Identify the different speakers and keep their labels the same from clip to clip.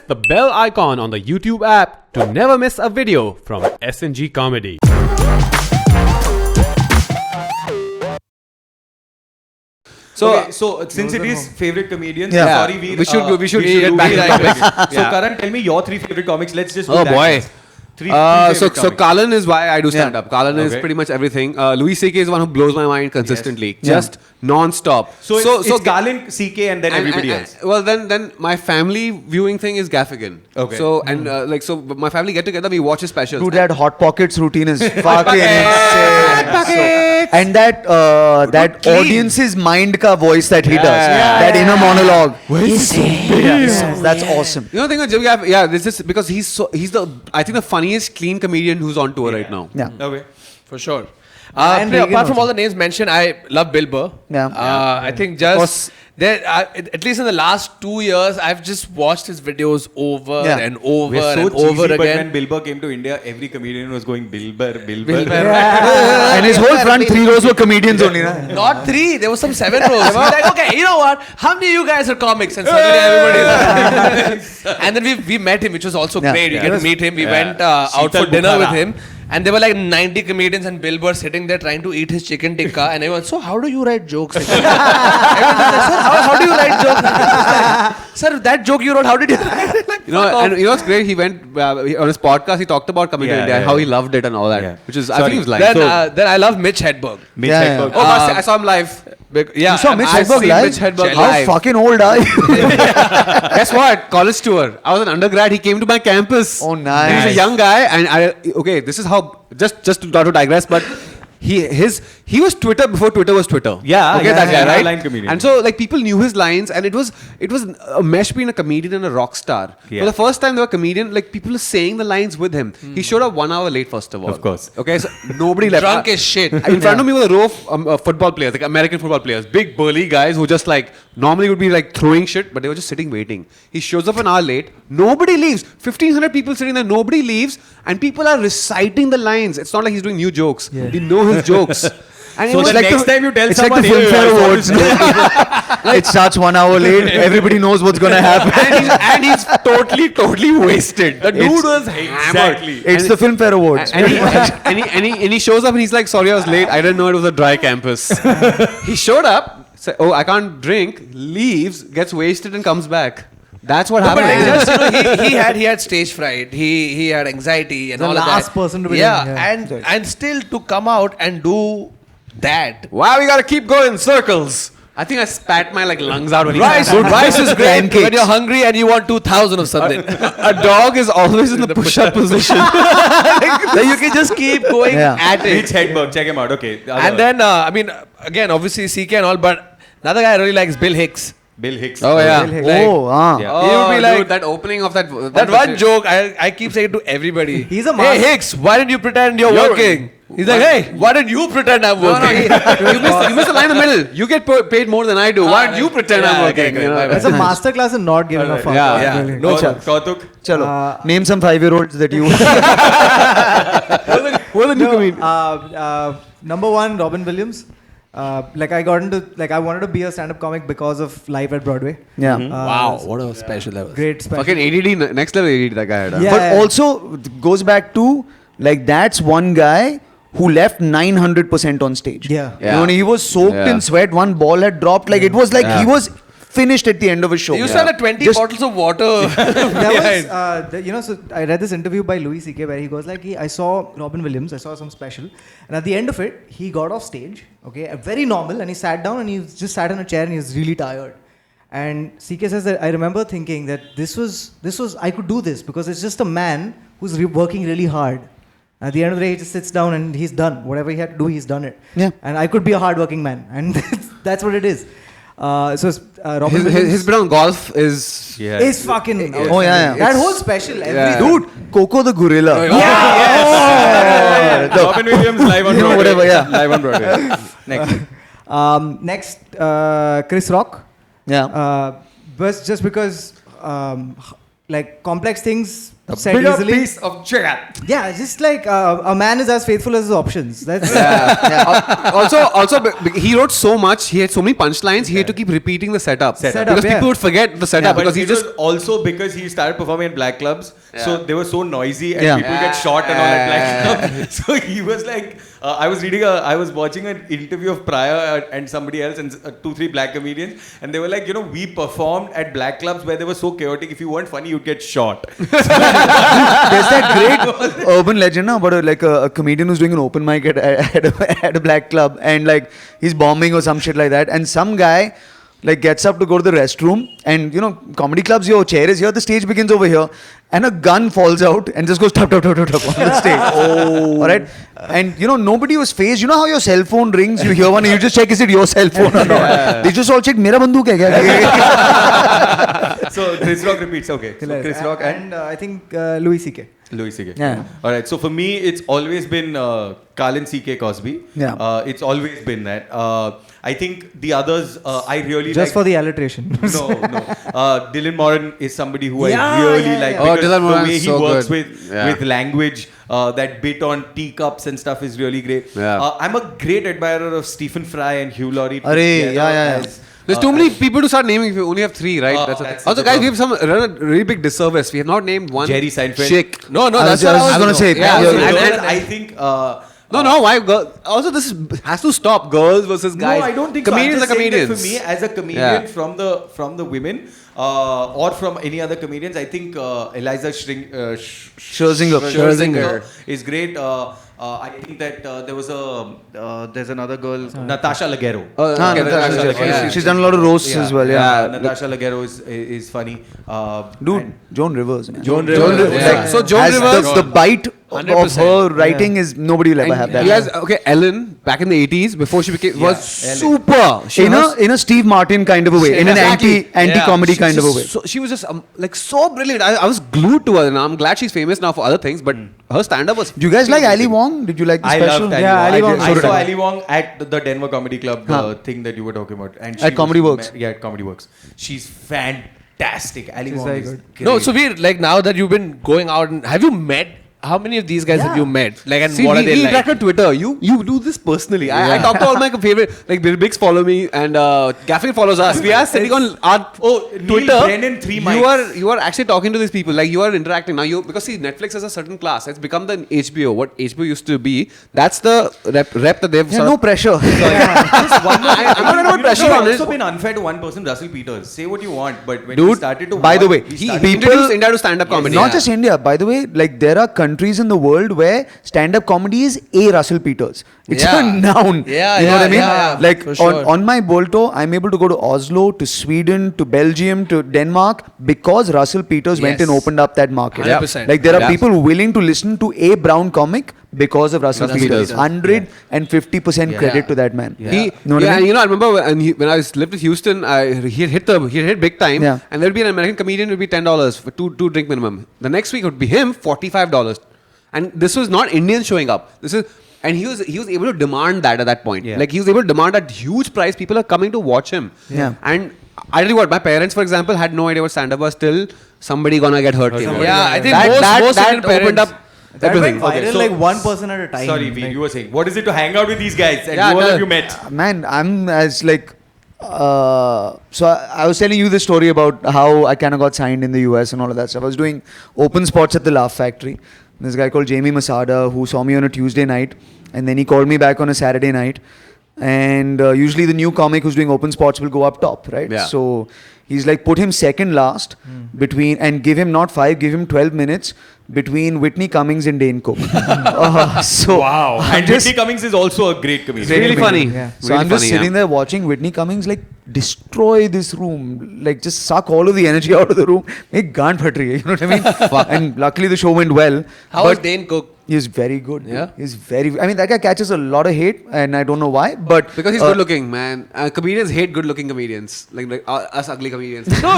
Speaker 1: the bell icon on the YouTube app to never miss a video from SnG Comedy.
Speaker 2: So since it is favorite comedians, sorry,
Speaker 3: we should get back.
Speaker 2: So Karan, tell me your 3 favorite comics. Let's just do
Speaker 3: Oh
Speaker 2: that
Speaker 3: boy.
Speaker 2: first. Three favorite
Speaker 3: So Kalan is why I do stand up. Kalan is
Speaker 2: Okay.
Speaker 3: pretty much everything. Louis CK is one who blows my mind consistently, just non-stop.
Speaker 2: So it's Kalin, CK, and then everybody else.
Speaker 3: Well, then my family viewing thing is Gaffigan.
Speaker 2: Okay.
Speaker 3: So my family get together, we watch his specials.
Speaker 4: Dude, that Hot Pockets routine is fucking insane. And that audience's mind ka voice that he does, that inner monologue. That's awesome.
Speaker 3: You know the thing with Jim Gaff, this is because he's the funniest clean comedian who's on tour right now.
Speaker 4: Yeah.
Speaker 2: Okay.
Speaker 5: For sure.
Speaker 4: And
Speaker 5: Apart from
Speaker 4: also.
Speaker 5: all the names mentioned, I love Bill Burr.
Speaker 4: Yeah.
Speaker 5: I think just there, at least in the last 2 years, I've just watched his videos over and over
Speaker 2: We're so
Speaker 5: and over
Speaker 2: cheesy, but when
Speaker 5: again.
Speaker 2: Bill Burr came to India, every comedian was going Bill Burr.
Speaker 4: And his whole front 3 rows were comedians only. Na?
Speaker 5: Not 3, there was some 7 rows. We were like, okay, you know what? How many of you guys are comics? And suddenly everybody's and then we met him, which was also great. You get to meet him. We went out for dinner with him. And there were like 90 comedians and Bill Burr sitting there trying to eat his chicken tikka. And everyone, so how do you write jokes? Everyone was like, sir, how do you write jokes? Sir, that joke you wrote, how did you write it? Like,
Speaker 3: You know what's great? He went on his podcast. He talked about coming to India and how he loved it and all that, which is I think he was like.
Speaker 5: Then I love Mitch Hedberg.
Speaker 2: Mitch Hedberg.
Speaker 3: Oh, I saw him live.
Speaker 5: Yeah,
Speaker 4: You saw Mitch
Speaker 3: I've
Speaker 4: Hedberg
Speaker 3: seen
Speaker 4: live?
Speaker 3: Mitch Hedberg
Speaker 4: How
Speaker 3: live.
Speaker 4: fucking old are you?
Speaker 3: Guess what? College tour. I was an undergrad. He came to my campus.
Speaker 4: Oh, nice.
Speaker 3: He's a young guy, and this is how. Just not to digress, but he was Twitter before Twitter was Twitter.
Speaker 2: Yeah,
Speaker 3: that guy, right?
Speaker 2: Line comedian.
Speaker 3: And so like people knew his lines, and it was a mesh between a comedian and a rock star.
Speaker 2: Yeah.
Speaker 3: For the first time, there were comedian like people were saying the lines with him. He showed up 1 hour late, first of all.
Speaker 2: Of course.
Speaker 3: Okay, so nobody left.
Speaker 5: Drunk as shit.
Speaker 3: In front of me was a row of football players, like American football players, big burly guys who just like normally would be like throwing shit, but they were just sitting waiting. He shows up 1 hour late. Nobody leaves. 1,500 people sitting there. Nobody leaves, and people are reciting the lines. It's not like he's doing new jokes. They know his jokes. And
Speaker 2: So
Speaker 3: it was
Speaker 2: the next time you tell
Speaker 4: It's like
Speaker 2: someone,
Speaker 4: the
Speaker 2: "Hey,
Speaker 4: Filmfare
Speaker 2: I saw
Speaker 4: Awards.
Speaker 2: this
Speaker 4: It starts 1 hour late. Everybody knows what's gonna happen.
Speaker 3: and he's totally wasted. The dude was hammered.
Speaker 2: Exactly.
Speaker 4: It's the Filmfare Awards.
Speaker 3: And he shows up and he's like, sorry, I was late. I didn't know it was a dry campus. He showed up, said, oh, I can't drink, leaves, gets wasted and comes back. That's what
Speaker 5: But
Speaker 3: happened.
Speaker 5: like just, he had stage fright. He had anxiety and
Speaker 6: The
Speaker 5: all of that.
Speaker 6: last person to be doing,
Speaker 5: and still to come out and do that.
Speaker 3: Wow, we gotta keep going in circles. I think I spat my like lungs out when he
Speaker 5: Rice is great
Speaker 4: Pancakes.
Speaker 5: when you're hungry and you want 2,000 of something.
Speaker 3: A dog is always in the push-up position.
Speaker 5: So you can just keep going at it.
Speaker 2: Mitch Hedberg, check him out. Okay. The other
Speaker 5: And then, I mean, again, obviously CK and all, but another guy I really like is Bill Hicks.
Speaker 2: Bill Hicks.
Speaker 3: Oh yeah.
Speaker 5: Like,
Speaker 2: Yeah.
Speaker 5: he would be like,
Speaker 3: dude, that opening of that
Speaker 5: one joke, I keep saying to everybody.
Speaker 6: He's a
Speaker 5: Hey
Speaker 6: master.
Speaker 5: Hicks, why didn't you pretend you're working? He's like, hey, why don't you pretend I'm working?
Speaker 3: you missed the line in the middle. You get paid more than I do. Why don't you pretend I'm working?
Speaker 5: okay,
Speaker 3: You know?
Speaker 6: It's a masterclass in not giving a fuck.
Speaker 3: Yeah.
Speaker 6: Really.
Speaker 5: No
Speaker 2: Kautuk. Kautuk.
Speaker 4: Chalo. Name some 5-year-olds that you.
Speaker 3: Who are the new comedians?
Speaker 6: Number 1, Robin Williams. I wanted to be a stand-up comic because of Live at Broadway.
Speaker 4: Yeah.
Speaker 5: Wow, what a special level.
Speaker 6: Great special.
Speaker 3: Fucking ADD, next level ADD that guy had.
Speaker 6: Yeah.
Speaker 4: But also goes back to like that's one guy who left 900% on stage.
Speaker 6: Yeah.
Speaker 4: You know, and he was soaked in sweat. One ball had dropped. Like it was like he was finished at the end of his show.
Speaker 5: You used to have 20 bottles of water.
Speaker 6: So I read this interview by Louis CK where he goes like, I saw Robin Williams, I saw some special, and at the end of it, he got off stage, okay, very normal, and he sat down and he just sat in a chair and he was really tired. And CK says that I remember thinking that this was I could do this because it's just a man who's working really hard. At the end of the day, he just sits down and he's done. Whatever he had to do, he's done it.
Speaker 4: Yeah.
Speaker 6: And I could be a hardworking man, and that's what it is. Robin
Speaker 3: His
Speaker 6: Williams
Speaker 3: bit on golf is
Speaker 6: is fucking.
Speaker 4: Oh, yeah.
Speaker 6: That whole special, everything.
Speaker 4: Dude, Coco the gorilla.
Speaker 2: Robin Williams live on Broadway.
Speaker 4: Whatever, yeah.
Speaker 2: Live on Broadway. Next.
Speaker 6: Next, Chris Rock.
Speaker 4: Yeah.
Speaker 6: But just because, complex things said
Speaker 2: bigger
Speaker 6: easily.
Speaker 2: piece of chicken.
Speaker 6: Yeah, just like a man is as faithful as his options. That's
Speaker 3: Also, he wrote so much. He had so many punchlines. He had to keep repeating the setup.
Speaker 6: Setup,
Speaker 3: Because
Speaker 6: yeah.
Speaker 3: people would forget the setup
Speaker 2: But
Speaker 3: because he
Speaker 2: it
Speaker 3: just.
Speaker 2: was also because he started performing at black clubs, so they were so noisy and
Speaker 4: Yeah.
Speaker 2: people get shot and all at black clubs. So he was like, I was watching an interview of Pryor and somebody else and 2-3 black comedians, and they were like, we performed at black clubs where they were so chaotic. If you weren't funny, you'd get shot.
Speaker 4: There's that great urban legend now about a comedian who's doing an open mic at a black club, and like he's bombing or some shit like that, and some guy like gets up to go to the restroom, and comedy clubs, your chair is here, the stage begins over here, and a gun falls out and just goes tap tap tap tap tap on the stage. All right, and nobody was phased. You know how your cell phone rings, you hear one and you just check, is it your cell phone or not? They just all check, mera bandook hai kya?
Speaker 2: So Chris Rock repeats. Okay, so Chris Rock and
Speaker 6: I think Louis C.K.
Speaker 2: Louis C.K.
Speaker 4: Yeah.
Speaker 2: All right. So for me, it's always been Colin C.K. Cosby.
Speaker 4: Yeah.
Speaker 2: It's always been that. I think the others, I really
Speaker 6: Just
Speaker 2: like.
Speaker 6: for the alliteration.
Speaker 2: No. Dylan Moran is somebody who
Speaker 6: Yeah,
Speaker 2: I really
Speaker 6: yeah,
Speaker 2: like.
Speaker 6: yeah.
Speaker 3: Oh,
Speaker 2: Because
Speaker 3: Dylan
Speaker 2: the
Speaker 3: Moran's
Speaker 2: way he
Speaker 3: so
Speaker 2: works
Speaker 3: good.
Speaker 2: with language, that bit on teacups and stuff is really great.
Speaker 3: Yeah.
Speaker 2: I'm a great admirer of Stephen Fry and Hugh Laurie.
Speaker 4: Arey,
Speaker 2: together
Speaker 4: yeah.
Speaker 2: as,
Speaker 3: There's too many people to start naming if you only have 3, right?
Speaker 2: That's
Speaker 3: Also,
Speaker 2: the
Speaker 3: guys,
Speaker 2: problem.
Speaker 3: we have run a really big disservice. We have not named one.
Speaker 2: Jerry Seinfeld.
Speaker 3: Chick. No,
Speaker 4: I
Speaker 3: that's
Speaker 4: was
Speaker 3: what
Speaker 4: just gonna say,
Speaker 3: Yeah,
Speaker 4: yeah,
Speaker 3: so-
Speaker 4: yeah.
Speaker 3: and-
Speaker 2: I think.
Speaker 3: No, why? Also, this has to stop. Girls versus guys.
Speaker 2: No, I don't think
Speaker 3: comedians
Speaker 2: so. I'm
Speaker 3: are
Speaker 2: just saying that
Speaker 3: comedians.
Speaker 2: for me, as a comedian
Speaker 3: Yeah.
Speaker 2: from the women or from any other comedians, I think Eliza Scherzinger is great. I think that there's another girl, Natasha Leggero.
Speaker 3: Okay,
Speaker 2: Natasha Leggero.
Speaker 4: She's done a lot of roasts as well. Yeah.
Speaker 2: Natasha Leggero is funny.
Speaker 4: Dude, Joan Rivers, man.
Speaker 3: Joan Rivers.
Speaker 4: Like,
Speaker 3: Yeah. So Joan
Speaker 4: has
Speaker 3: Rivers-
Speaker 4: the bite of
Speaker 5: 100%.
Speaker 4: her writing is nobody will ever have that.
Speaker 3: You guys, okay, Ellen back in the 80s before she became was
Speaker 2: Ellen.
Speaker 3: super. She was-
Speaker 4: In a Steve Martin kind of a way, in an
Speaker 3: Exactly.
Speaker 4: anti-comedy
Speaker 3: She
Speaker 4: kind of a
Speaker 3: just
Speaker 4: way.
Speaker 3: So, she was just like so brilliant. I was glued to her, and I'm glad she's famous now for other things. But her stand-up was.
Speaker 4: Do you guys like Ali Wong? Did you like the
Speaker 2: I
Speaker 4: special?
Speaker 2: loved Ali
Speaker 6: Yeah,
Speaker 2: Wong.
Speaker 6: Ali Wong.
Speaker 2: I
Speaker 6: So
Speaker 2: saw
Speaker 6: did I.
Speaker 2: Ali Wong at the Denver Comedy Club thing that you were talking about. And she
Speaker 4: At Comedy
Speaker 2: was
Speaker 4: Works.
Speaker 2: Yeah, at Comedy Works. She's fantastic. Ali Wong
Speaker 6: very
Speaker 2: is
Speaker 6: good.
Speaker 2: great.
Speaker 5: No, so we like now that you've been going out and have you met? How many of these guys have you met? Like, and
Speaker 3: See,
Speaker 5: what are
Speaker 3: we
Speaker 5: they like?
Speaker 3: interact on Twitter. You do this personally. I talk to all my favorite, like Bill Biggs follow me and Gaffigan follows us. We are sitting on our
Speaker 2: Neil
Speaker 3: Twitter.
Speaker 2: Brennan, 3 mics.
Speaker 3: You are actually talking to these people. Like you are interacting now. Because see, Netflix has a certain class. It's become the HBO. What HBO used to be. That's the rep that they've.
Speaker 4: Yeah, no pressure.
Speaker 2: Just one more thing.
Speaker 3: I'm not under pressure
Speaker 2: You've
Speaker 3: on it.
Speaker 2: also been unfair to one person, Russell Peters. Say what you want, but when
Speaker 4: Dude,
Speaker 2: we started to
Speaker 4: by the
Speaker 2: watch,
Speaker 4: way,
Speaker 2: we
Speaker 3: He
Speaker 2: started-
Speaker 3: introduced India to stand-up comedy.
Speaker 4: Not just India, by the way, like there are countries in the world where stand-up comedy is a Russell Peters. It's a noun.
Speaker 5: Yeah,
Speaker 4: you know what I mean?
Speaker 5: yeah,
Speaker 4: like
Speaker 5: for sure.
Speaker 4: on my Bolto, I'm able to go to Oslo, to Sweden, to Belgium, to Denmark because Russell Peters went and
Speaker 5: Yes.
Speaker 4: opened up that market.
Speaker 5: 100%.
Speaker 4: Like there are
Speaker 3: Yeah.
Speaker 4: people willing to listen to a brown comic because of Russell Peters. 150% credit to that man.
Speaker 2: Yeah.
Speaker 3: He,
Speaker 4: Know what I mean?
Speaker 3: You know, I remember when I lived in Houston, he hit big time,
Speaker 4: Yeah.
Speaker 3: and there'd be an American comedian, it would be $10 for two drink minimum. The next week it would be him, $45, and this was not Indians showing up. And he was able to demand that at that point.
Speaker 2: Yeah.
Speaker 3: Like he was able to demand at huge price. People are coming to watch him.
Speaker 4: Yeah.
Speaker 3: And I tell you what, my parents, for example, had no idea what stand-up was till somebody gonna get hurt. came out.
Speaker 5: Yeah, I think
Speaker 3: that
Speaker 5: most Indian
Speaker 3: opened
Speaker 5: parents-
Speaker 3: up
Speaker 6: That
Speaker 3: everything.
Speaker 6: went viral
Speaker 2: so-
Speaker 6: like one person at a time.
Speaker 2: Sorry, V,
Speaker 6: Like-
Speaker 2: you were saying, what is it to hang out with these guys? And
Speaker 3: Yeah,
Speaker 2: who all
Speaker 3: no.
Speaker 2: have you met?
Speaker 4: Man, I'm as like. So I was telling you the story about how I kind of got signed in the US and all of that stuff. I was doing open spots at the Laugh Factory. This guy called Jamie Masada who saw me on a Tuesday night, and then he called me back on a Saturday night. And usually the new comic who's doing open spots will go up top, right?
Speaker 3: Yeah.
Speaker 4: So he's like, put him second last between, and give him not 5, give him 12 minutes between Whitney Cummings and Dane Cook. So
Speaker 2: Wow.
Speaker 4: I'm
Speaker 2: And
Speaker 4: just-
Speaker 2: Whitney Cummings is also a great comedian.
Speaker 3: Really funny.
Speaker 6: Yeah.
Speaker 4: So I'm just sitting there watching Whitney Cummings like destroy this room, like just suck all of the energy out of the room. Make gaan phat rahi hai, you know what I mean? And luckily the show went well.
Speaker 5: How was Dane Cook?
Speaker 4: He's very good.
Speaker 5: Yeah?
Speaker 4: He's very. I mean, that guy catches a lot of hate, and I don't know why, but
Speaker 3: Because he's good looking, man. Comedians hate good looking comedians. Like us ugly comedians.
Speaker 5: No,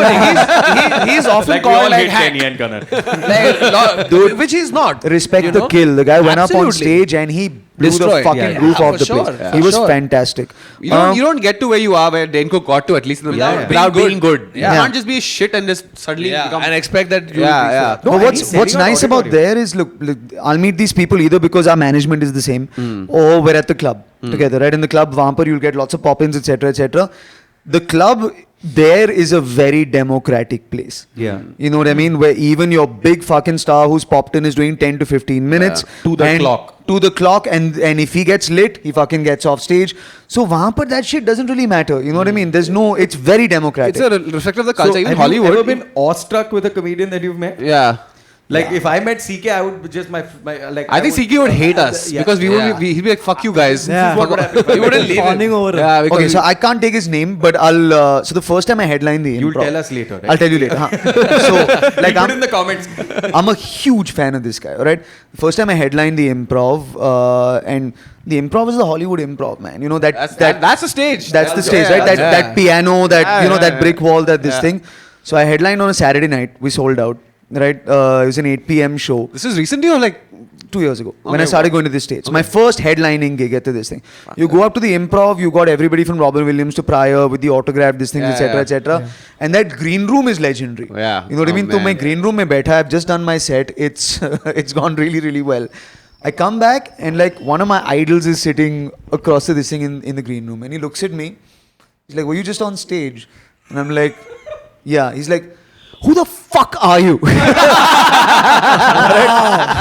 Speaker 5: he's often
Speaker 2: Like we
Speaker 5: called
Speaker 2: all
Speaker 5: like
Speaker 2: hate
Speaker 5: hack.
Speaker 2: Kenny and Gunnar.
Speaker 5: Like, which he's not.
Speaker 4: Respect
Speaker 5: you
Speaker 4: the
Speaker 5: know?
Speaker 4: kill. The guy went up on
Speaker 5: Absolutely.
Speaker 4: stage and he blew the
Speaker 5: Destroyed.
Speaker 4: fucking
Speaker 5: Yeah.
Speaker 4: roof
Speaker 5: Yeah,
Speaker 4: off
Speaker 5: for
Speaker 4: the
Speaker 5: sure.
Speaker 4: place.
Speaker 5: Yeah.
Speaker 4: He
Speaker 5: For
Speaker 4: was
Speaker 5: sure.
Speaker 4: fantastic.
Speaker 3: You don't get to where you are, where Denko got to, at least in the without being good. You
Speaker 5: Yeah.
Speaker 3: can't just be shit and just suddenly become.
Speaker 5: and expect that you
Speaker 3: Yeah,
Speaker 5: will be
Speaker 3: yeah.
Speaker 5: so-
Speaker 4: No,
Speaker 2: and
Speaker 4: what's
Speaker 2: he's selling out
Speaker 4: nice about
Speaker 2: auditorium.
Speaker 4: there is look, I'll meet these people either because our management is the same or we're at the club together, right? In the club, Vampar, you'll get lots of pop-ins, etc., etc. The club there is a very democratic place.
Speaker 2: Yeah.
Speaker 4: You know what I mean? Where even your big fucking star who's popped in is doing 10 to 15 minutes.
Speaker 2: To the
Speaker 4: and-
Speaker 2: clock.
Speaker 4: To the clock, and if he gets lit, he fucking gets off stage. So वहाँ पर that shit doesn't really matter. You know what I mean? It's very democratic.
Speaker 3: It's a reflection of the culture. Even
Speaker 2: Have
Speaker 3: Hollywood.
Speaker 2: you ever been awestruck with a comedian that you've met?
Speaker 3: Yeah.
Speaker 2: Like if I met CK, I would just my like.
Speaker 3: I think CK would hate us because we would
Speaker 5: Yeah.
Speaker 3: he'd be like, "Fuck you guys."
Speaker 6: Yeah.
Speaker 2: This is what would happen.
Speaker 5: You wouldn't leave him.
Speaker 6: Fawning over him.
Speaker 3: Yeah, because
Speaker 4: Okay, so I can't take his name, but I'll. So the first time I headlined the
Speaker 2: You'll
Speaker 4: improv.
Speaker 2: tell us later, right?
Speaker 4: I'll tell you later. So like
Speaker 2: Put in the comments.
Speaker 4: I'm a huge fan of this guy. All right, first time I headlined the improv, and the improv is the Hollywood improv, man. You know
Speaker 3: that's the stage.
Speaker 4: That's the stage,
Speaker 3: Yeah,
Speaker 4: right?
Speaker 3: yeah.
Speaker 4: That piano, that that brick wall, that this
Speaker 3: Yeah.
Speaker 4: thing. So I headlined on a Saturday night. We sold out. Right, it was an 8 p.m. show.
Speaker 3: This is recently or like
Speaker 4: 2 years ago when
Speaker 3: Okay,
Speaker 4: I started
Speaker 3: wow.
Speaker 4: going to the States. My first headlining gig at this thing. You go up to the improv, you got everybody from Robin Williams to Pryor with the autograph, this thing,
Speaker 3: Yeah,
Speaker 4: etc.,
Speaker 3: yeah.
Speaker 4: etc. And that green room is legendary.
Speaker 3: Yeah.
Speaker 4: You know what I
Speaker 3: Oh,
Speaker 4: mean? So my
Speaker 3: man.
Speaker 4: green room mein baitha, I've just done my set. It's it's gone really, really well. I come back and like one of my idols is sitting across to this thing in the green room, and he looks at me. He's like, "Were you just on stage?" And I'm like, "Yeah." He's like, "Who the fuck are you?" Right?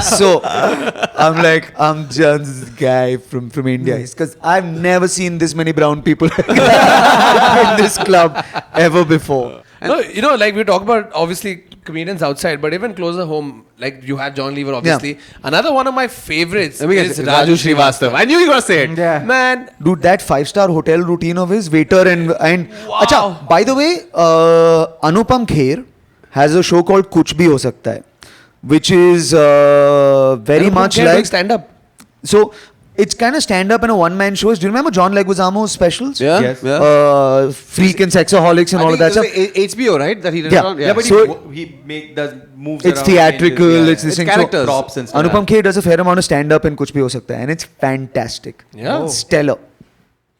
Speaker 4: So I'm like, I'm just this guy from India. Because I've never seen this many brown people in this club ever before.
Speaker 5: No, you know, like we talk about obviously comedians outside, but even closer home, like you have John Lever, obviously. Another one of my favorites
Speaker 3: Let me
Speaker 5: is
Speaker 3: get Raju Srivastav. I knew you were gonna say it.
Speaker 6: Yeah.
Speaker 5: Man,
Speaker 4: Dude, that 5-star hotel routine of his, waiter and
Speaker 5: Wow.
Speaker 4: Acha, by the way, Anupam Kher has a show called Kuch Bhi Ho Sakta Hai, which is very much like
Speaker 5: stand up.
Speaker 4: so. It's kind of stand-up and a one-man shows. Do you remember John Leguizamo's specials?
Speaker 3: Yeah.
Speaker 2: Yes.
Speaker 3: Yeah.
Speaker 4: Freak and Sexaholics and all of that stuff.
Speaker 3: HBO, right? That he did
Speaker 4: Yeah.
Speaker 3: it on?
Speaker 2: Yeah, but
Speaker 4: So-
Speaker 2: he does moves.
Speaker 4: It's
Speaker 2: around,
Speaker 4: theatrical.
Speaker 2: changes,
Speaker 4: It's this
Speaker 3: It's
Speaker 4: thing.
Speaker 3: characters.
Speaker 2: props and stuff.
Speaker 4: Anupam Kher does a fair amount of stand-up and Kuch Bhi Ho Sakta Hai, and it's fantastic.
Speaker 5: Yeah.
Speaker 4: Stellar.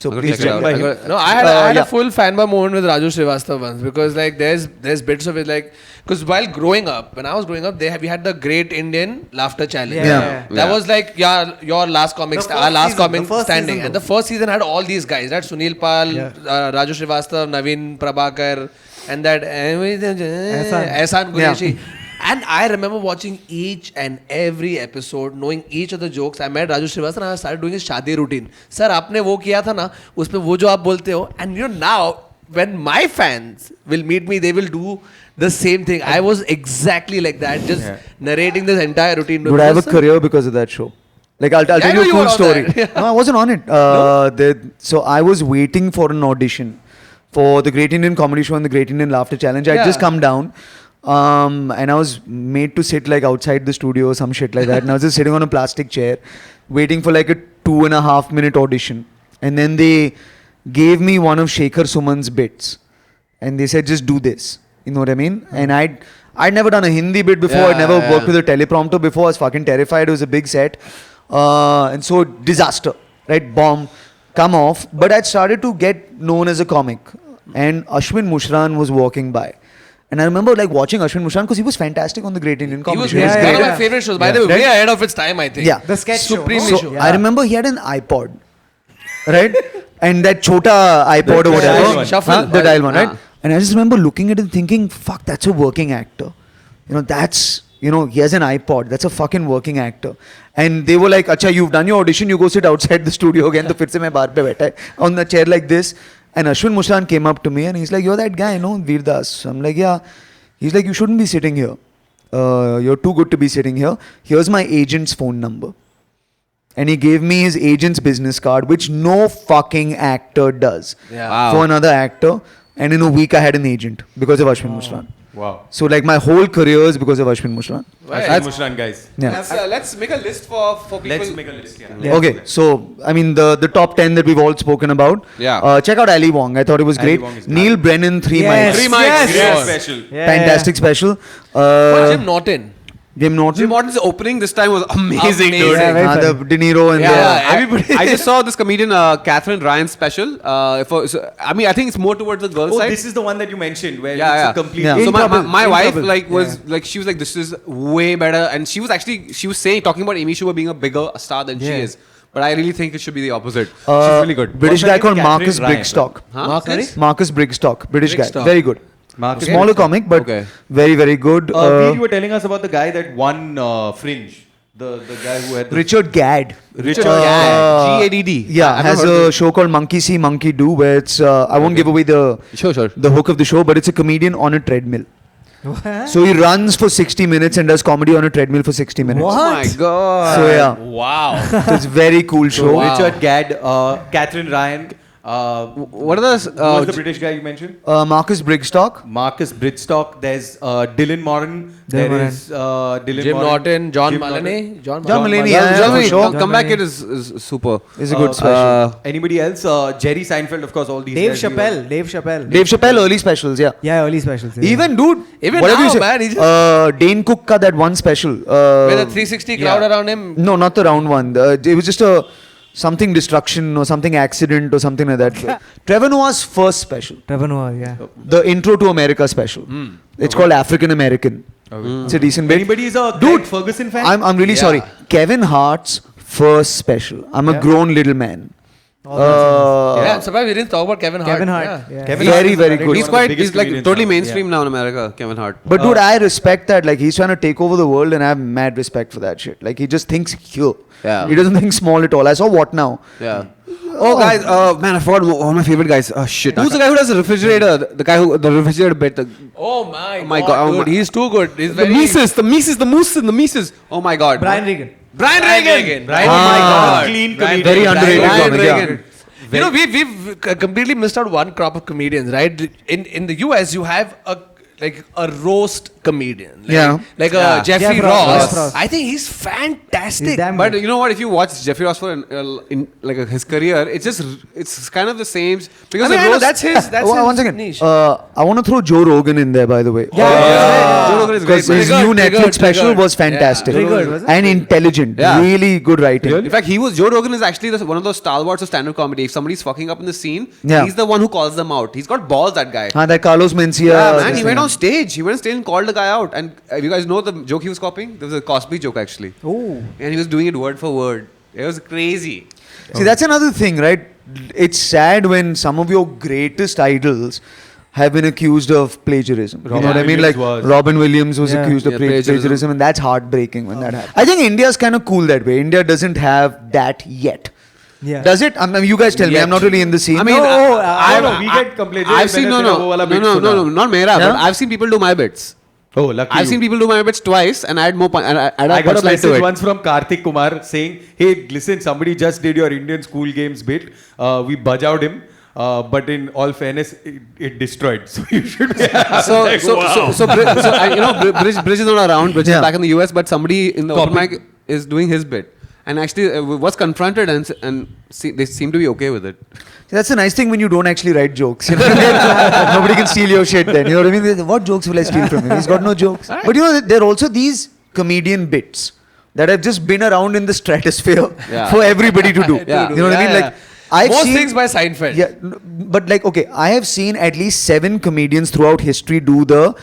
Speaker 4: So
Speaker 3: I'm gonna
Speaker 4: please
Speaker 3: check it
Speaker 4: check
Speaker 3: out.
Speaker 4: it out.
Speaker 3: I got-
Speaker 5: No, I had
Speaker 4: Yeah.
Speaker 5: a full fanboy moment with Raju Srivastava once because like there's bits of it like because while growing up, when I was growing up, we had the Great Indian Laughter Challenge.
Speaker 6: Yeah.
Speaker 5: That was like your last comic,
Speaker 6: The
Speaker 5: our
Speaker 6: first
Speaker 5: last
Speaker 6: season,
Speaker 5: comic
Speaker 6: the first
Speaker 5: standing,
Speaker 6: season
Speaker 5: and the first season had all these guys, right? Sunil Pal, Raju Srivastav, Naveen Prabhakar, and that Ehsan Qureshi. And I remember watching each and every episode, knowing each of the jokes. I met Raju Srivastava and I started doing his शादी routine. Sir, आपने वो किया था ना, उसपे वो जो आप बोलते हो. And you know now, when my fans will meet me, they will do the same thing. I was exactly like that, just narrating this entire routine.
Speaker 4: Dude, I have a career because of that show. Like I'll
Speaker 5: Yeah, I
Speaker 4: tell
Speaker 5: know
Speaker 4: you a
Speaker 5: you
Speaker 4: cool
Speaker 5: were on
Speaker 4: story.
Speaker 5: that.
Speaker 4: No, I wasn't on it. So I was waiting for an audition for the Great Indian Comedy Show and the Great Indian Laughter Challenge. I'd just
Speaker 5: Yeah.
Speaker 4: come down. And I was made to sit like outside the studio or some shit like that. And I was just sitting on a plastic chair, waiting for like a 2.5 minute audition. And then they gave me one of Shekhar Suman's bits. And they said, just do this. You know what I mean? And I'd never done a Hindi bit before. I'd never worked with a teleprompter before. I was fucking terrified. It was a big set. And so disaster, right? Bomb, come off. But I'd started to get known as a comic. And Ashwin Mushran was walking by. And I remember like watching Ashwin Mushran because he was fantastic on the Great Indian
Speaker 5: He
Speaker 4: Comedy
Speaker 5: was
Speaker 4: Show.
Speaker 5: one
Speaker 4: He was
Speaker 5: of
Speaker 4: great.
Speaker 5: my favorite shows. By the way, way ahead of its time, I think.
Speaker 4: Yeah.
Speaker 6: The sketch show,
Speaker 5: Supreme
Speaker 6: no?
Speaker 4: So
Speaker 5: show.
Speaker 4: I remember he had an iPod, right? And that chota iPod or whatever.
Speaker 5: dial one. Shuffle.
Speaker 4: The dial one, right?
Speaker 3: Ah.
Speaker 4: And I just remember looking at it and thinking, fuck, that's a working actor. He has an iPod. That's a fucking working actor. And they were like, Acha, you've done your audition, you go sit outside the studio again. So फिर से मैं बाहर पे बैठा है on the chair like this. And Ashwin Mushran came up to me and he's like, you're that guy, no? Veer Das. I'm like, yeah. He's like, you shouldn't be sitting here. You're too good to be sitting here. Here's my agent's phone number. And he gave me his agent's business card, which no fucking actor does.
Speaker 5: Yeah.
Speaker 3: Wow.
Speaker 4: For another actor. And in a week, I had an agent because of Ashwin Mushran.
Speaker 2: Wow.
Speaker 4: So, like, my whole career is because of Ashwin Mushran.
Speaker 2: Ashwin Mushran, guys.
Speaker 4: Yeah.
Speaker 3: Let's make a list for people.
Speaker 2: Let's make a list. Yeah.
Speaker 4: Okay, so, I mean, the top 10 that we've all spoken about.
Speaker 3: Yeah.
Speaker 4: Check out Ali Wong. I thought it was
Speaker 2: Ali
Speaker 4: great.
Speaker 2: Wong is
Speaker 4: Neil Brennan, 3
Speaker 6: Yes.
Speaker 4: mics.
Speaker 3: 3 mics.
Speaker 6: Yes.
Speaker 2: Special.
Speaker 6: Yeah,
Speaker 4: Fantastic special.
Speaker 5: But Jim Norton.
Speaker 4: Jim Norton.
Speaker 3: Jim Morton's opening this time was amazing,
Speaker 5: Amazing.
Speaker 3: dude.
Speaker 6: Yeah, very
Speaker 4: The De Niro and
Speaker 5: everybody.
Speaker 3: I just saw this comedian Catherine Ryan's special. I think it's more towards the girl
Speaker 2: Oh,
Speaker 3: side.
Speaker 2: this is the one that you mentioned where
Speaker 3: Yeah.
Speaker 2: it's a complete.
Speaker 4: Yeah.
Speaker 3: So
Speaker 6: In
Speaker 3: my
Speaker 6: trouble.
Speaker 3: my
Speaker 6: In
Speaker 3: wife
Speaker 6: trouble.
Speaker 3: was she was like, this is way better, and she was talking about Amy Schumer being a bigger star than she
Speaker 6: Yeah.
Speaker 3: is. But I really think it should be the opposite. She's really good.
Speaker 4: British
Speaker 2: What's her
Speaker 4: guy called
Speaker 2: name?
Speaker 4: Marcus
Speaker 2: Catherine Ryan,
Speaker 4: Brigstock.
Speaker 3: Huh?
Speaker 5: Marcus?
Speaker 4: Marcus Brigstock, British guy,
Speaker 5: Brigstock.
Speaker 4: very good.
Speaker 2: Marcus
Speaker 4: Smaller
Speaker 2: Brigstock.
Speaker 4: comic, but
Speaker 3: Okay.
Speaker 4: very very good.
Speaker 2: Veer, you were telling us about the guy that won Fringe. The guy who had the
Speaker 4: Richard Gadd.
Speaker 3: Richard
Speaker 4: Uh,
Speaker 3: Gadd.
Speaker 4: Yeah,
Speaker 3: I've
Speaker 4: has
Speaker 3: never heard
Speaker 4: a show called Monkey See, Monkey Do, where it's I won't give away
Speaker 3: Sure.
Speaker 4: the hook of the show, but it's a comedian on a treadmill.
Speaker 6: What?
Speaker 4: So he runs for 60 minutes and does comedy on a treadmill for 60 minutes.
Speaker 6: What?
Speaker 3: Oh my god.
Speaker 4: So yeah,
Speaker 5: Wow.
Speaker 4: so it's very cool show.
Speaker 5: Wow.
Speaker 2: Richard Gadd, Catherine Ryan.
Speaker 3: What are the
Speaker 2: Who was the British guy you mentioned?
Speaker 4: Marcus Brigstock.
Speaker 2: Marcus Bridgestock. There's Dylan Moran. There
Speaker 6: Moran.
Speaker 2: is Dylan
Speaker 5: Jim
Speaker 2: Moran.
Speaker 5: Norton, John
Speaker 2: Jim
Speaker 5: Mulaney.
Speaker 4: John Mulaney,
Speaker 3: Yeah,
Speaker 4: yeah,
Speaker 3: John
Speaker 4: for
Speaker 3: Mulaney,
Speaker 4: sure.
Speaker 3: Come Back
Speaker 6: Mulaney.
Speaker 3: Kid is super.
Speaker 4: Is a good special.
Speaker 2: Anybody else? Jerry Seinfeld, of course. All these.
Speaker 6: Dave
Speaker 2: guys we
Speaker 6: Chappelle. Dave Chappelle.
Speaker 4: Dave Chappelle early specials, yeah.
Speaker 6: Yeah, early specials. Yeah.
Speaker 4: Even dude,
Speaker 5: Even
Speaker 4: whatever
Speaker 5: now,
Speaker 4: you say,
Speaker 5: man, he just-
Speaker 4: Dane Cook ka that one special.
Speaker 5: With a 360 crowd around him.
Speaker 4: No, not the round one. It was just a something destruction or something accident or something like that. Trevor Noah's first special,
Speaker 6: Trevor Noah, yeah.
Speaker 4: the Intro to America special. It's called African American. It's a decent bit.
Speaker 2: Anybody is a
Speaker 4: Dude,
Speaker 2: Craig Ferguson fan?
Speaker 4: I'm really sorry. Kevin Hart's first special. I'm a grown little man.
Speaker 5: Yeah, I'm surprised we didn't talk about Kevin Hart.
Speaker 6: Kevin Hart.
Speaker 5: Yeah.
Speaker 6: Yeah.
Speaker 2: Kevin
Speaker 4: Very,
Speaker 2: Hart is
Speaker 4: very
Speaker 2: already
Speaker 4: good.
Speaker 3: He's
Speaker 2: one of the
Speaker 3: quite.
Speaker 2: biggest
Speaker 3: He's like
Speaker 2: comedians
Speaker 3: totally
Speaker 2: now.
Speaker 3: mainstream now in America. Kevin Hart.
Speaker 4: But dude, I respect that. Like he's trying to take over the world, and I have mad respect for that shit. Like he just thinks here.
Speaker 3: Yeah.
Speaker 4: He doesn't think small at all. I saw What Now.
Speaker 3: Yeah. Oh, guys, man, I forgot one of my favorite guys. Oh, shit. Who's the guy who does the refrigerator? The guy who, the refrigerator bit.
Speaker 5: Oh my,
Speaker 3: my
Speaker 5: god,
Speaker 3: God, oh
Speaker 5: dude,
Speaker 3: my-
Speaker 5: he's too good. He's
Speaker 3: The
Speaker 5: very...
Speaker 3: Mises, the Moose and the Mises. Oh my god.
Speaker 6: Brian Regan.
Speaker 3: Brian Regan.
Speaker 5: Brian
Speaker 2: Oh my
Speaker 4: Ah.
Speaker 2: god, clean comedian.
Speaker 4: Very underrated
Speaker 3: Brian
Speaker 4: comic, yeah.
Speaker 3: Regan.
Speaker 5: You know, we've completely missed out one crop of comedians, right? In the US, you have a roast comedian, like a Jeffrey
Speaker 6: Jeff
Speaker 5: Ross.
Speaker 6: Ross.
Speaker 5: I think he's fantastic.
Speaker 6: He's damn
Speaker 3: But
Speaker 6: good.
Speaker 3: you know what? If you watch Jeffrey Ross for his career, it's kind of the same
Speaker 5: I
Speaker 3: because
Speaker 5: mean,
Speaker 3: the
Speaker 5: I know
Speaker 3: roast-
Speaker 5: that's his. That's his
Speaker 4: One second.
Speaker 5: niche.
Speaker 4: I want to throw Joe Rogan in there, by the way.
Speaker 3: Joe Rogan is great.
Speaker 4: Because his
Speaker 5: Triggered,
Speaker 4: new Netflix
Speaker 5: triggered,
Speaker 4: special
Speaker 5: triggered.
Speaker 4: was fantastic.
Speaker 6: Yeah. Triggered, was it?
Speaker 4: And intelligent.
Speaker 3: Yeah.
Speaker 4: Really good writing.
Speaker 3: In fact, Joe Rogan is actually one of those stalwarts of stand-up comedy. If somebody's fucking up in the scene,
Speaker 4: Yeah.
Speaker 3: he's the one who calls them out. He's got balls, that guy.
Speaker 4: That Carlos Mencia.
Speaker 3: Yeah, man,
Speaker 4: this
Speaker 3: he went
Speaker 4: thing.
Speaker 3: on stage. He went on stage and called the guy out. And you guys know the joke he was copying? There was a Cosby joke, actually.
Speaker 6: Oh.
Speaker 3: And he was doing it word for word. It was crazy.
Speaker 4: See, that's another thing, right? It's sad when some of your greatest idols have been accused of plagiarism. You know what I mean?
Speaker 2: Williams
Speaker 4: Like
Speaker 2: was.
Speaker 4: Robin Williams was
Speaker 6: Yeah.
Speaker 4: accused of
Speaker 3: Yeah, plagiarism.
Speaker 4: plagiarism, and that's heartbreaking when that happens. I think India's kind of cool that way. India doesn't have that yet.
Speaker 6: Yeah.
Speaker 4: Does it? I mean, you guys tell me.
Speaker 3: Yet.
Speaker 4: I'm not really in the scene.
Speaker 3: I mean,
Speaker 2: I don't know. We get complaints.
Speaker 3: I've seen no, not Mera,
Speaker 4: Yeah?
Speaker 3: but I've seen people do my bits.
Speaker 2: Oh, lucky
Speaker 3: I've
Speaker 2: you.
Speaker 3: seen people do my bits twice and add more, and add
Speaker 2: I got a
Speaker 3: punchline to
Speaker 2: message
Speaker 3: it.
Speaker 2: once from Karthik Kumar saying, "Hey, listen, somebody just did your Indian school games bit. We budgeted him, but in all fairness, it destroyed. So you should."
Speaker 3: Bridge is not around. Bridge
Speaker 4: Yeah.
Speaker 3: is back in the US, but somebody in the open mic is doing his bit, and actually was confronted, and they seem to be okay with it.
Speaker 4: That's the nice thing when you don't actually write jokes. You know? Nobody can steal your shit then. You know what I mean? What jokes will I steal from him? He's got no jokes. But you know, there are also these comedian bits that have just been around in the stratosphere
Speaker 3: Yeah.
Speaker 4: for everybody to do.
Speaker 3: Yeah.
Speaker 4: You know what I mean? Like, I've
Speaker 5: Most
Speaker 4: seen,
Speaker 5: things by Seinfeld.
Speaker 4: Yeah, but like, okay, I have seen at least 7 comedians throughout history do the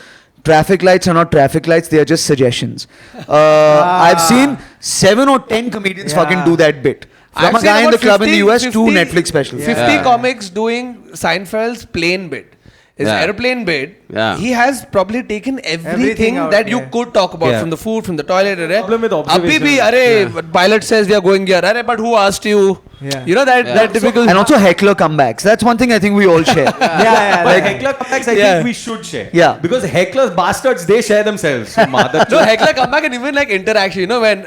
Speaker 4: traffic lights are not traffic lights, they are just suggestions. I've seen 7 or 10 comedians
Speaker 6: Yeah.
Speaker 4: fucking do that bit. From
Speaker 5: I've
Speaker 4: a
Speaker 5: seen
Speaker 4: guy in the
Speaker 5: about
Speaker 4: club in the
Speaker 5: 50
Speaker 4: US, 2
Speaker 5: 50
Speaker 4: Netflix specials.
Speaker 5: 50
Speaker 3: Yeah.
Speaker 5: comics doing Seinfeld's plane bit. His
Speaker 3: Yeah.
Speaker 5: airplane bit,
Speaker 3: Yeah.
Speaker 5: he has probably taken everything
Speaker 6: Everything out,
Speaker 5: that you
Speaker 6: yeah.
Speaker 5: could talk about
Speaker 2: Yeah.
Speaker 5: from the food, from the toilet.
Speaker 2: Problem with
Speaker 5: Abhi bhi,
Speaker 2: observation.
Speaker 5: pilot says we are going here. Arey, but who asked you?
Speaker 6: Yeah.
Speaker 5: You know that typical.
Speaker 4: And also heckler comebacks. That's one thing I think we all share.
Speaker 6: Yeah,
Speaker 2: But
Speaker 6: like,
Speaker 2: heckler comebacks, I
Speaker 5: Yeah.
Speaker 2: think we should share.
Speaker 4: Yeah.
Speaker 2: Because hecklers, bastards, they share themselves. So mother
Speaker 5: No, heckler come back and even like interaction. You know when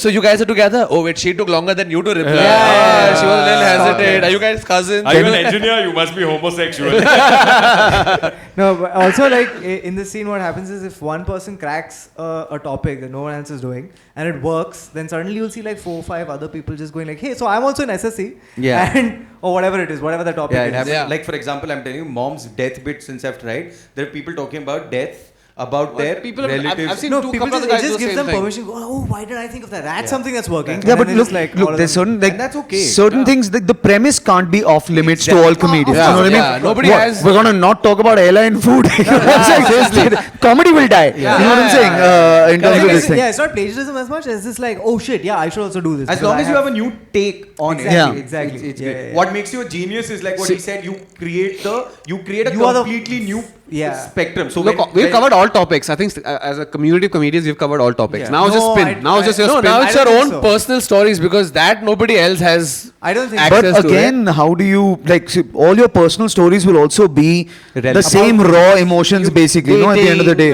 Speaker 5: so you guys are together. Oh wait, she took longer than you to reply.
Speaker 6: Yeah.
Speaker 5: She was a little hesitant. Are you guys cousins?
Speaker 2: Are you an engineer? You must be homosexual.
Speaker 6: no, but also like in this scene, what happens is if one person cracks a topic that no one else is doing and it works, then suddenly you'll see like 4 or 5 other people just going like, hey, so I'm also in SSC.
Speaker 2: Yeah.
Speaker 6: And or whatever it is, whatever the topic
Speaker 2: Yeah, it
Speaker 6: is.
Speaker 2: happens.
Speaker 5: Yeah.
Speaker 2: Like for example, I'm telling you, mom's death bit since I've tried. There are people talking about death. about their
Speaker 3: people have-
Speaker 2: relatives.
Speaker 3: I've seen
Speaker 6: No,
Speaker 3: two
Speaker 6: people
Speaker 3: couple of
Speaker 6: just,
Speaker 3: the guys
Speaker 6: it
Speaker 3: do
Speaker 6: just
Speaker 3: the
Speaker 6: gives
Speaker 3: same
Speaker 6: them
Speaker 3: thing.
Speaker 6: permission. Go, oh, why did I think of that? That's something that's working.
Speaker 4: Yeah,
Speaker 6: And
Speaker 4: but
Speaker 6: then
Speaker 4: look,
Speaker 6: it's like, all
Speaker 4: look,
Speaker 6: of
Speaker 4: there's
Speaker 6: them-
Speaker 4: certain like
Speaker 2: and that's okay.
Speaker 4: certain things. The premise can't be off limits to all comedians.
Speaker 6: Yeah.
Speaker 4: You know what I mean?
Speaker 5: Yeah, nobody
Speaker 4: What,
Speaker 5: has-
Speaker 4: We're gonna not talk about airline food. You know what I'm saying? Comedy will die. You know what I'm saying? In terms of this thing.
Speaker 6: Yeah, it's not plagiarism as much as it's like, oh shit, yeah, I should also do this.
Speaker 2: As
Speaker 6: because
Speaker 2: long
Speaker 6: I
Speaker 2: as you have a new take on
Speaker 6: Exactly,
Speaker 2: it.
Speaker 4: Yeah.
Speaker 6: exactly.
Speaker 2: It's
Speaker 6: Yeah,
Speaker 2: great.
Speaker 6: yeah, yeah.
Speaker 2: What makes you a genius is like what he said. You create a
Speaker 6: You are the-
Speaker 2: completely new
Speaker 6: Yeah.
Speaker 2: spectrum. So
Speaker 3: Look, we've covered all topics. I think as a community of comedians, we've covered all topics.
Speaker 2: Yeah.
Speaker 3: Now it's just
Speaker 6: No,
Speaker 3: spin. Now it's just your
Speaker 5: No,
Speaker 3: spin.
Speaker 5: now it's
Speaker 6: I
Speaker 5: your
Speaker 6: don't
Speaker 5: own
Speaker 6: think so.
Speaker 5: personal stories because that nobody else has
Speaker 6: I don't think so.
Speaker 5: access
Speaker 4: But
Speaker 5: to
Speaker 4: again, how do you like? See, all your personal stories will also be the
Speaker 2: Relevant.
Speaker 4: same raw emotions, basically. No, at the end of the day.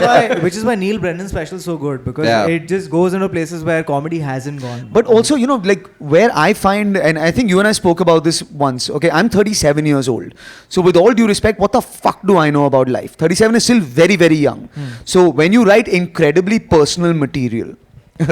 Speaker 6: Which is why Neil Brennan's special is so good because
Speaker 3: Yeah.
Speaker 6: it just goes into places where comedy hasn't gone.
Speaker 4: But also, you know, like where I find, and I think you and I spoke about this once. Okay, I'm 37 years old. So, with all due respect, what the fuck do I know about life? 37 is still very, very young. So, when you write incredibly personal material,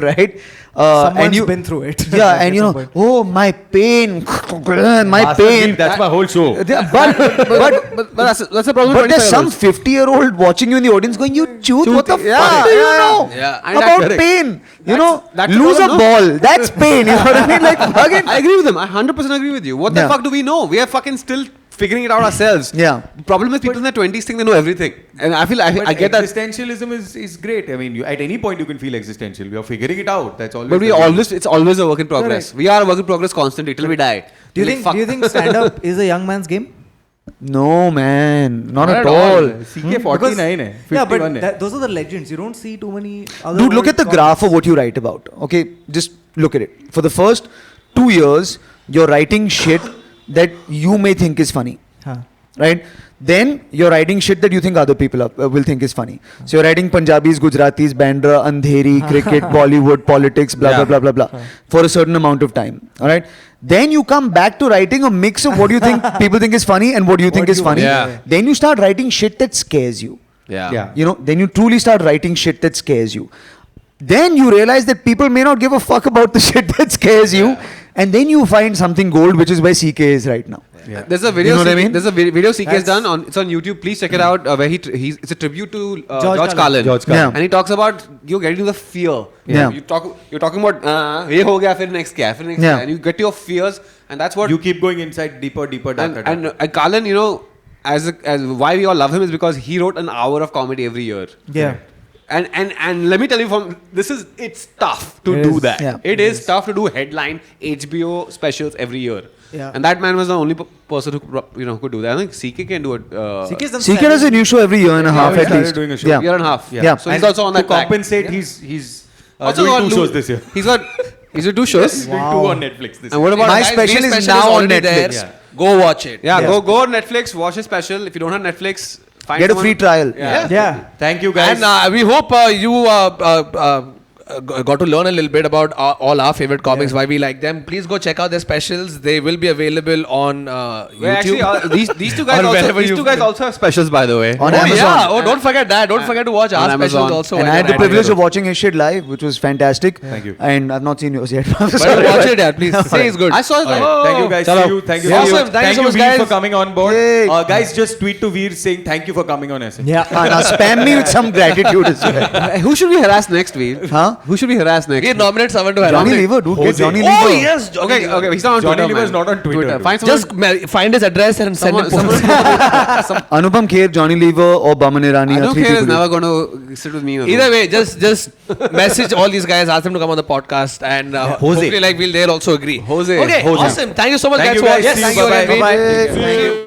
Speaker 4: right?
Speaker 6: Someone's been through it.
Speaker 4: Yeah,
Speaker 6: At
Speaker 4: and you
Speaker 6: some
Speaker 4: know,
Speaker 6: point.
Speaker 4: oh, my pain, my
Speaker 2: Master
Speaker 4: pain.
Speaker 2: Deep, that's my whole show.
Speaker 4: Yeah, but
Speaker 3: that's a problem.
Speaker 4: But there's some
Speaker 3: 25-year-olds.
Speaker 4: 50-year-old watching you in the audience going, you choose, what the
Speaker 3: Yeah,
Speaker 4: fuck do you
Speaker 3: yeah,
Speaker 4: know
Speaker 5: yeah.
Speaker 3: And
Speaker 4: about
Speaker 3: correct.
Speaker 4: pain? You know,
Speaker 3: that's the
Speaker 4: lose a
Speaker 3: problem, no?
Speaker 4: ball, that's pain. You know what I mean? Like, fucking.
Speaker 3: I agree with them. I 100% agree with you. What the
Speaker 4: Yeah.
Speaker 3: fuck do we know? We are fucking still figuring it out ourselves.
Speaker 4: Yeah.
Speaker 3: The problem is people in their 20s think they know everything. And I feel I get that.
Speaker 2: Existentialism is great. I mean, at any point you can feel existential. We are figuring it out. That's always.
Speaker 3: But it's always a work in progress.
Speaker 6: Correct.
Speaker 3: We are a work in progress constantly till we die.
Speaker 6: Do you
Speaker 3: Like,
Speaker 6: think?
Speaker 3: fuck.
Speaker 6: Do you think stand-up is a young man's game?
Speaker 4: No, man. Not
Speaker 2: Not
Speaker 4: at
Speaker 2: at
Speaker 4: all.
Speaker 2: CK 49 hai, 51
Speaker 6: yeah, but
Speaker 2: hai.
Speaker 6: those are the legends. You don't see too many other.
Speaker 4: Dude, look
Speaker 6: old
Speaker 4: at the
Speaker 6: comics.
Speaker 4: graph of what you write about. Okay, just look at it. For the first 2 years, you're writing shit that you may think is funny.
Speaker 6: Huh.
Speaker 4: Right? Then you're writing shit that you think other people will think is funny. So you're writing Punjabis, Gujaratis, Bandra, Andheri, cricket, Bollywood, politics, blah, blah, blah, blah, blah, for a certain amount of time. All right? Then you come back to writing a mix of what you think people think is funny and what you think is funny.
Speaker 3: Yeah.
Speaker 4: Then you start writing shit that scares you.
Speaker 3: Yeah.
Speaker 2: Yeah.
Speaker 4: You know, then you truly start writing shit that scares you. Then you realize that people may not give a fuck about the shit that scares you. And then you find something gold, which is where CK is right now.
Speaker 2: Yeah.
Speaker 3: There's a video.
Speaker 4: You know what I mean?
Speaker 3: There's a video CK has
Speaker 6: That's-
Speaker 3: done on. It's on YouTube. Please check it out. Where he's it's a tribute to George
Speaker 6: Carlin.
Speaker 3: Carlin.
Speaker 2: George
Speaker 4: Carlin.
Speaker 3: And he talks about you getting to the fear.
Speaker 4: Yeah.
Speaker 3: You're talking about ये हो गया फिर next क्या फिर next
Speaker 4: Yeah.
Speaker 3: क्या, and you get to your fears, and that's what
Speaker 2: You keep going inside deeper, darker.
Speaker 3: and Carlin, you know, as why we all love him is because he wrote an hour of comedy every year.
Speaker 6: Yeah.
Speaker 3: And let me tell you, it's tough to
Speaker 6: It
Speaker 3: do
Speaker 6: is.
Speaker 3: that.
Speaker 4: Yeah.
Speaker 3: It is tough to do headline HBO specials every year.
Speaker 6: Yeah.
Speaker 3: And that man was the only person who could do that. I think CK can do it.
Speaker 6: CK's done
Speaker 4: CK does a new show every year and a half
Speaker 2: he
Speaker 4: at
Speaker 2: started
Speaker 4: least.
Speaker 2: doing a show.
Speaker 4: Yeah.
Speaker 3: year and a half.
Speaker 4: Yeah.
Speaker 3: So he's
Speaker 2: And
Speaker 3: also on that
Speaker 2: to
Speaker 3: track.
Speaker 2: compensate, he's
Speaker 3: Also
Speaker 2: doing
Speaker 3: got
Speaker 2: 2 shows this year.
Speaker 3: He's doing 2 shows.
Speaker 2: He's doing 2 on Netflix this
Speaker 3: And
Speaker 2: year.
Speaker 3: what about
Speaker 4: My
Speaker 5: Guys,
Speaker 4: special
Speaker 5: Neil's
Speaker 4: is now on
Speaker 5: already
Speaker 4: Netflix.
Speaker 5: there. Go watch it.
Speaker 3: Yeah,
Speaker 4: Yeah.
Speaker 3: go on Netflix, watch his special. If you don't have Netflix, find
Speaker 4: Get a
Speaker 3: someone-
Speaker 4: free trial.
Speaker 3: Yeah.
Speaker 6: Yeah.
Speaker 2: Thank you guys.
Speaker 5: And we hope you got to learn a little bit about all our favorite comics, why we like them. Please go check out their specials. They will be available on
Speaker 3: Well,
Speaker 5: YouTube.
Speaker 3: actually, these two guys
Speaker 5: Or
Speaker 3: also
Speaker 5: wherever you-
Speaker 3: also have specials, by the way.
Speaker 4: On
Speaker 5: oh
Speaker 4: Amazon.
Speaker 5: yeah! Oh, don't forget that. Don't forget to watch
Speaker 3: On
Speaker 5: our
Speaker 3: Amazon.
Speaker 5: specials also.
Speaker 4: And
Speaker 5: when
Speaker 4: I had
Speaker 5: they're
Speaker 4: the privilege of
Speaker 5: available.
Speaker 4: watching his shit live, which was fantastic.
Speaker 2: Thank you.
Speaker 4: And I've not seen yours yet.
Speaker 5: But watch it, yeah. Please say it's good.
Speaker 3: I saw it.
Speaker 2: All
Speaker 3: Like,
Speaker 2: right. Thank you guys.
Speaker 3: Chalo.
Speaker 2: See you. Thank you.
Speaker 5: Yeah.
Speaker 2: See
Speaker 5: Awesome. Thank you so much,
Speaker 2: Veer,
Speaker 5: guys.
Speaker 2: for coming on board.
Speaker 4: Yay.
Speaker 2: Guys, just tweet to Veer saying thank you for coming on SnG.
Speaker 6: Yeah.
Speaker 4: Now spam me with some gratitude as well.
Speaker 3: Who should we harass next, Veer?
Speaker 4: Huh?
Speaker 3: Who should we harass next?
Speaker 5: We nominate someone to
Speaker 4: Johnny
Speaker 5: harass.
Speaker 4: Lever, dude. Get
Speaker 2: Jose.
Speaker 4: Johnny
Speaker 5: Oh
Speaker 4: Lever.
Speaker 5: yes, Johnny
Speaker 3: Okay,
Speaker 5: Lever.
Speaker 3: he's not on
Speaker 2: Johnny
Speaker 3: Twitter.
Speaker 2: Lever is
Speaker 3: man.
Speaker 2: not on Twitter.
Speaker 3: Find someone.
Speaker 5: Just find his address and send him.
Speaker 4: Anupam Kher, Johnny Lever, or Baman Irani
Speaker 3: I
Speaker 4: are
Speaker 3: don't
Speaker 4: 3
Speaker 3: care. Is
Speaker 4: people.
Speaker 3: never going to sit with me.
Speaker 5: Either way, just message all these guys, ask them to come on the podcast, and hopefully, like, they'll also agree.
Speaker 3: Jose.
Speaker 5: Okay,
Speaker 3: Jose.
Speaker 5: awesome. Thank you so much,
Speaker 2: Thank
Speaker 5: guys,
Speaker 2: you
Speaker 5: for
Speaker 2: guys.
Speaker 5: watching.
Speaker 2: See you.
Speaker 5: Thank you
Speaker 2: Bye-bye.
Speaker 5: again.
Speaker 6: Bye-bye.
Speaker 5: Thank you.